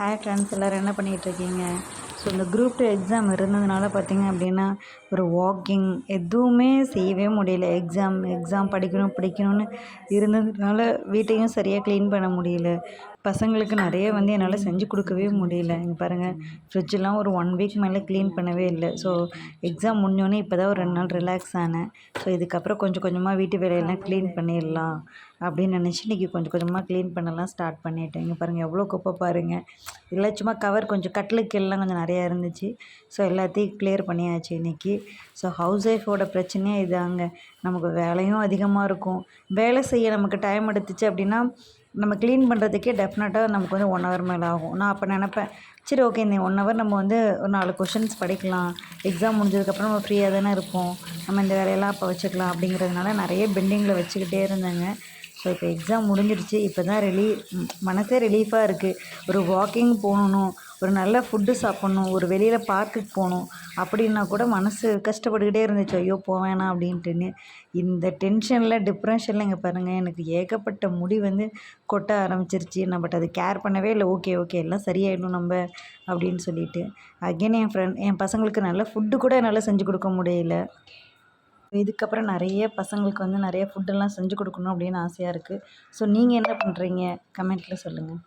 Hi friends, எல்லோரும் என்ன பண்ணிகிட்ருக்கீங்க? ஸோ இந்த குரூப் 2 எக்ஸாம் இருந்ததுனால பார்த்திங்க அப்படின்னா ஒரு வாக்கிங் எதுவுமே செய்யவே முடியல. எக்ஸாம் படிக்கணும்னு இருந்ததுனால வீட்டையும் சரியாக க்ளீன் பண்ண முடியல. பசங்களுக்கு நிறைய என்னால் செஞ்சு கொடுக்கவே முடியல. இங்கே பாருங்கள், ஃப்ரிட்ஜெலாம் ஒரு 1 வீக் மேலே க்ளீன் பண்ணவே இல்லை. ஸோ எக்ஸாம் முடிஞ்சோடனே இப்போ தான் ஒரு 2 நாள் ரிலாக்ஸ் ஆனேன். ஸோ இதுக்கப்புறம் கொஞ்சம் கொஞ்சமாக வீட்டு வேலையெல்லாம் க்ளீன் பண்ணிடலாம் அப்படின்னு நினச்சி இன்றைக்கி கொஞ்சம் கொஞ்சமாக க்ளீன் பண்ணலாம் ஸ்டார்ட் பண்ணிட்டேன். இங்கே பாருங்கள், எவ்வளோ குப்பை பாருங்கள். இல்லை சும்மா கவர் கொஞ்சம் கட்லுக்கெல்லாம் கொஞ்சம் நிறையா இருந்துச்சு. ஸோ எல்லாத்தையும் கிளியர் பண்ணியாச்சு இன்றைக்கி. ஸோ ஹவுஸ் ஒய்ஃபோட பிரச்சனையே இதாங்க. நமக்கு வேலையும் அதிகமாக இருக்கும். வேலை செய்ய நமக்கு டைம் எடுத்துச்சு அப்படின்னா நம்ம க்ளீன் பண்ணுறதுக்கே டெஃபினட்டாக நமக்கு 1 ஹவர் மேலே ஆகும். நான் அப்போ நினப்பேன், சரி ஓகே, இந்த 1 ஹவர் நம்ம ஒரு 4 கொஷின்ஸ் படிக்கலாம். எக்ஸாம் முடிஞ்சதுக்கப்புறம் நம்ம ஃப்ரீயாக தானே இருப்போம், நம்ம இந்த வேலையெல்லாம் அப்போ வச்சுக்கலாம் அப்படிங்கிறதுனால நிறைய பெண்டிங்கில் வச்சுக்கிட்டே இருந்தேங்க. ஸோ இப்போ எக்ஸாம் முடிஞ்சிடுச்சு. இப்போ தான் மனசே ரிலீஃபாக இருக்குது. ஒரு வாக்கிங் போகணும், ஒரு நல்ல ஃபுட்டு சாப்பிட்ணும், ஒரு வெளியில் பார்க்குக்கு போகணும் அப்படின்னா கூட மனசு கஷ்டப்பட்டுக்கிட்டே இருந்துச்சு, ஐயோ போவேணாம் அப்படின்ட்டுன்னு. இந்த டென்ஷனில் டிப்ரெஷனில் இங்கே பாருங்கள், எனக்கு ஏகப்பட்ட முடி கொட்ட ஆரம்பிச்சிருச்சு. நான் பட் அது கேர் பண்ணவே இல்லை. ஓகே எல்லாம் சரியாயிடும் நம்ம அப்படின்னு சொல்லிட்டு அகெயின் என் பசங்களுக்கு நல்ல ஃபுட்டு கூட என்னால் செஞ்சு கொடுக்க முடியல. இதுக்கப்புறம் நிறைய பசங்களுக்கு நிறைய ஃபுட்டெல்லாம் செஞ்சு கொடுக்கணும் அப்படின்னு ஆசையாக இருக்குது. ஸோ நீங்கள் என்ன பண்ணுறீங்க? கமெண்ட்டில் சொல்லுங்கள்.